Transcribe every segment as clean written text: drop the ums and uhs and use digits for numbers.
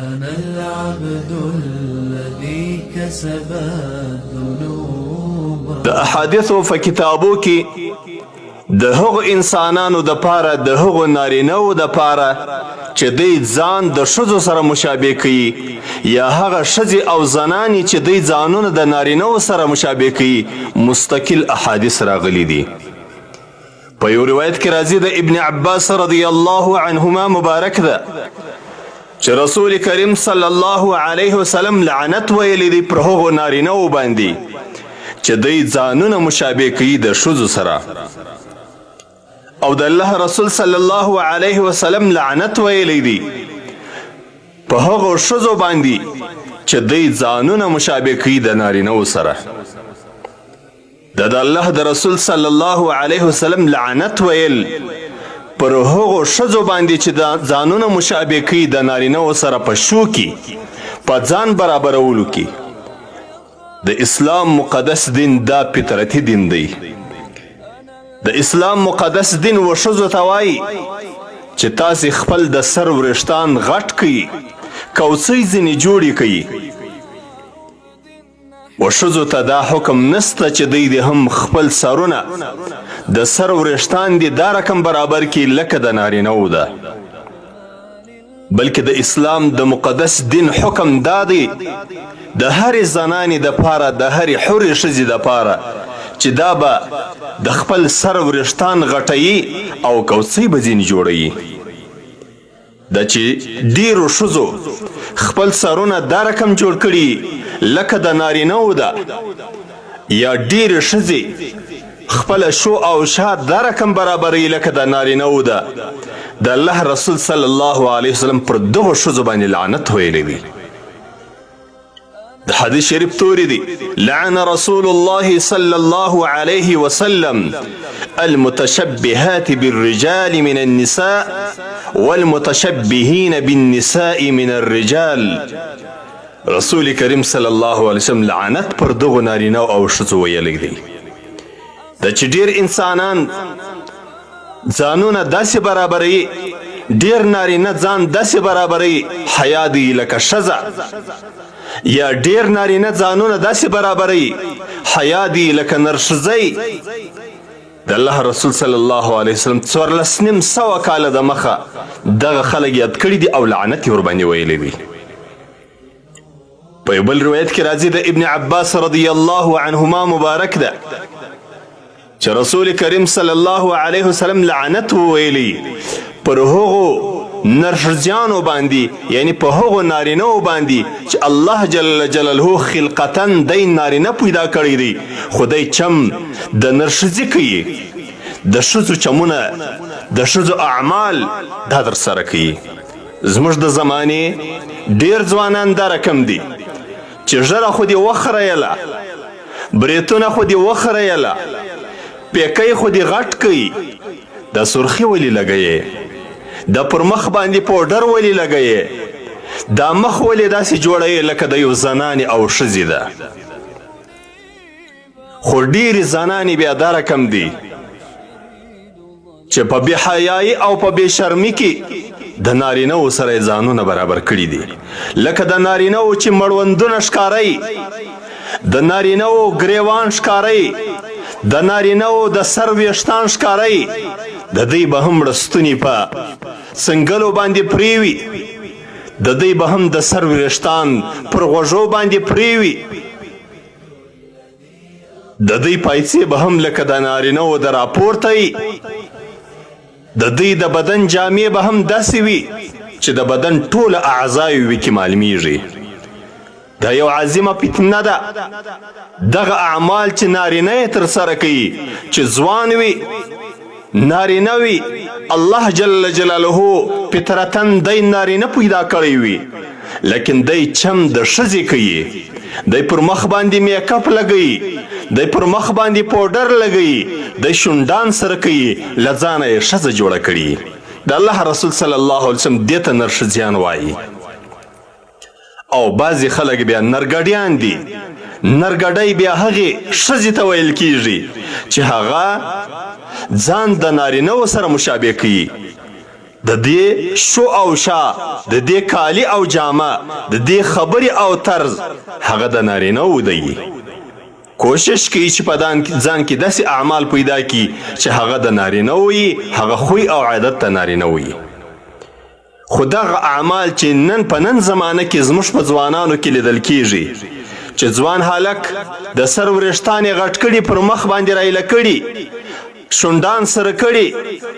أنا العبد الذي كسب الذنوب. د احادیثو په کتابو کې د هغو انسانانو د پاره د هغو نارینهو د پاره چې دوی ځان د ښځو سره مشابه کوي یا هغه ښځې او زنانې چې دوی ځانونه د نارینهو سره مشابه کوي مستقل احادیث راغلي دي. په یو روایت کې راځي د ابن عباس رضی الله عنهما مبارک ده چې رسول کریم صلی الله علیه وسلم لعنت ویلی دی پر هغو نارینهو باندې چې دوی ځانونه مشابه کوي د ښځو سره، او د الله رسول صلی الله علیه وسلم لعنت ویلی دی په هغو ښځو باندې چې دوی ځانونه مشابه کوي د نارینهو سره. د الله د رسول صلی الله علیه وسلم لعنت ویل پر هغو ښځو باندې چې ځانونه مشابه کوي د نارینهو سره په شو کې په ځان برابرولو کې. د اسلام مقدس دین دا فطرتي دین دی. د اسلام مقدس دین و ښځو ته وایي چې تاسې خپل د سر وریښتان غټ کړئ، کوڅۍ ځینې جوړې کړئ. و ښځو ته دا حکم نسته چې دوی دې هم خپل سرونه د سر وریښتان دې دا رقم برابر کړي لکه د نارینهو ده، بلکې د اسلام د مقدس دین حکم دا دی د هرې زنانې دپاره د هرې حورې ښځې دپاره چې دا به د خپل سر وریښتان غټوي او کوڅۍ به ځینې جوړوي. دا چې ډیرو ښځو خپل سرونه دا رقم جوړ کړي لکه د نارینهو ده، یا ډیرې ښځې خپله شو او شا دا رقم برابروي لکه د نارینهو ده، د الله رسول صلی الله علیه وسلم پر دغو ښځو باندې لعنت ویلی دی. د حدیث شریف توري دی لعن رسول الله صلی الله علیه وسلم المتشبهات بالرجال من النساء والمتشبهین بالنساء من الرجال. رسول کریم صلی الله علیه وسلم لعنت پر دغو نارینهو او ښځو ویلی دی. د چې ډیر انسانان ځانونه داسې برابروي، ډیر نارینه ځان داسې برابروي حیا دی لکه ښځه، یا ډیر نارینه ځانونه داسې برابروي حیا دی لکه نرښځی. د الله رسول صلی الله علیه وسلم 1400 کاله د مخه دغه خلک یاد کړي دي او لعنت یې ورباندې ویلی دی. په یو بل روایت کې راځي د ابن عباس رضی الله عنهما مبارک ده چې رسول کریم صلی الله علیه وسلم لعنت ویلی پر هغو نرښځیانو باندې، یعنی په هغو نارینهو باندې چې الله جل جلاله خلقتاً دی نارینه پیدا کړی دی خو دی چم د نرښځي کوي، د ښځو چمونه د ښځو اعمال دا در سره کوي. زموږ د زمانې ډیر ځوانان دا رقم دي چې ژره خو دې وخریله، بریتونه خو دې وخریله، پیکی خو دې غټ کوي، دا سرخي ولې لګوې، دا پر مخ باندې پوډر ولې لګوې، دا مخ ولې داسې جوړوې لکه د یو زنانې او ښځې ده. خو ډیرې زنانې بیا دا رقم دي چې په بې حیایي او په بې شرمي کې د نارینهو سره یې ځانونه برابر کړي دي، لکه د نارینهو چې مړوندونه ښکاروي، د نارینهو ګریوان ښکاروي، د نارینهو د سر ویښتان ښکاروي، د دوی به هم ړستونې په څنګلو باندې پرېوي، د دوی به هم د سر ویښتان پر غوږو باندې پرېوي، د دوی پایڅې به هم لکه د نارینهو د راپورته وي، د دوی د بدن جامې به هم داسې وي چې د بدن ټوله اعضاوې وي کې معلومیږي. دا یو عظیمه فتنه ده. دغه اعمال چې نارینه یې ترسره کوي چې ځوان وي، نارینه وي، الله جل جلاله فطرتاً دی نارینه پیدا کړی وي، لیکن دی چم د ښځې کوي، دی پر مخ باندې میکاپ لګوي، دی پر مخ باندې پوډر لګوي، دی شونډان سره کوي، له ځانه یې ښځه جوړه کړي. د الله رسول صلی الله علیه وسلم دې ته نرښځیان وایي. او بعضې خلک بیا نرګډیان دي. نرګډی بیا هغې ښځې ته ویل کیږي چې هغه ځان د نارینهو سره مشابه کوي، د دې شو او شا، د دې کالی او جامه، د دې خبرې او طرز هغه د نارینه‌و دی. کوشش کوي چې په ځان کې داسې اعمال پیدا کړي چې هغه د نارینه‌و وي، هغه خوی او عادت د نارینه‌و وي. خو دغه اعمال چې نن زمانه کې زموږ په ځوانانو کې لیدل کیږي چې ځوان هلک د سر وریښتان یې غټ کړي، پر مخ باندې رایله کړي، شونډان سره کړي،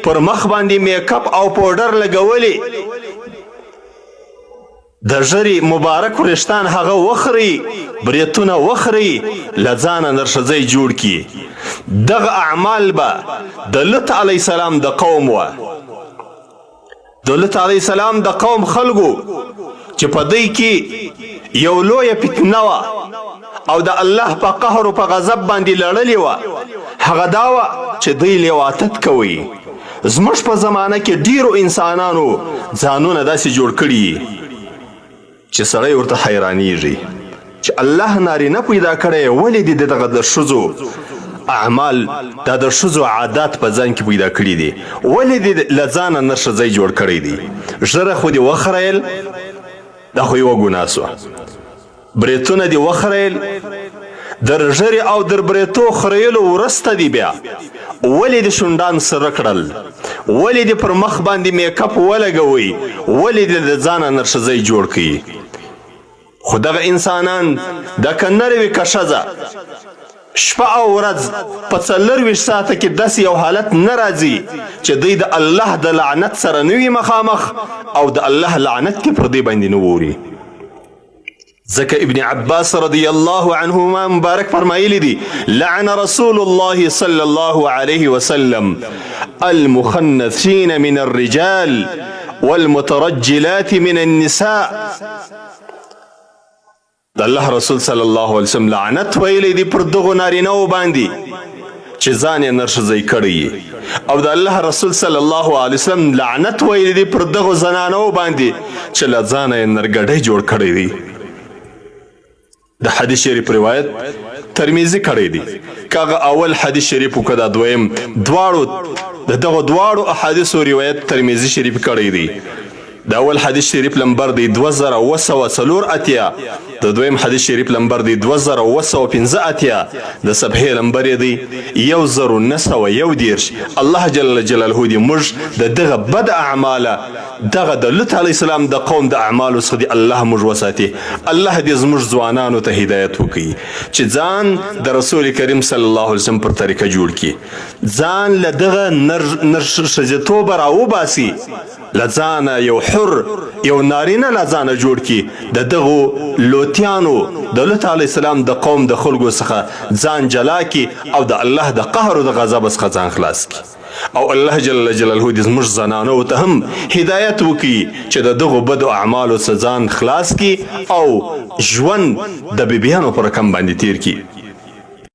پر مخ باندې میک اپ او پوډر لګولي، د ژرې مبارک وریښتان هغه وخري، بریتونه وخري، له ځانه نرښځی جوړ کړي. دغه اعمال به د لوط علیه السلام د قوم وه. د لوط علیه السلام د قوم خلکو چې په دوی کې یو لویه فتنه وه او د الله په قهر او په غضب باندې لړلې وه، هغه دا وه چې دوی لیواتت کوي. زموږ په زمانه کې ډیرو انسانانو ځانونه داسې جوړ کړي چې سړی ورته حیرانیږي چې الله نارینه پیدا کړی، ولې دې دغه د ښځو اعمال، دا د ښځو عادات په ځان کې پیدا کړي دي، ولې دې له ځانه نرښځی جوړ کړی دی. ژره خو دې وخریل، دا خو یوه ګناه سوه. بریتونه دې وخریل، در ژرې او در بریتو خریلو وروسته دې بیا ولې دې شونډان سره کړل، ولې دې پر مخ باندې میک اپ ولګوئ، ولې دې د ځانه نرښځی جوړ کړي. خو دغه انسانان دا که نر وي که ښځه، شپه او ورځ په 24 ساعته کې داسې یو حالت نه راځي چې دوی د الله د لعنت سره نه وي مخامخ او د الله لعنت کې پر دې باندې نه ووري. ځکه ابن عباس رضی الله عنهما مبارک فرمایلی دي: لعن رسول الله صلی الله علیه وسلم المخنثین من الرجال والمترجلات من النساء. د الله رسول صلی الله علیه وسلم لعنت ویلی دی پر دغو نارینه‌و باندې چې ځان یې نرښځی کړی، او د الله رسول صلی الله علیه وسلم لعنت ویلی دی پر دغو زنانو باندې چې له ځانه یې نرګډی جوړ کړی دی. د حدیث شریف روایت ترمذی کړی دی، که هغه اول حدیث شریف که دا دویم، دواړو د دغو دواړو احادیثو روایت ترمذی شریف کړی دی. د اول حدیث شریف لمبر دی 2984، د دویم حدیث شریف لمبر دی 2985، د صفحې لمبر دی 1921. الله جل جلاله دې موږ د دغه بد اعماله، دغه د لوط علیه السلام د قوم د اعمالو څخه دې الله موږ وساتي. الله دې زموږ ځوانانو ته هدایت وکړي چې ځان د رسول کریم صلی الله علیه وسلم پر طریقه جوړ کړي، ځان له دغه نرښځتوبه راوباسي، له ځانه یو حر، یو نارینه له ځانه جوړ کړي، د دغو لوطیانو د لوط علیه السلام د قوم د خلکو څخه ځان جلا کړي او د الله د قهر او د غضب څخه ځان خلاص کړي. او الله جل جلاله دې زموږ زنانو ته هم هدایت وکړي چې د دغو بدو اعمالو څخه ځان خلاص کړي او ژوند د بیبیانو په رقم باندې تیر کړي.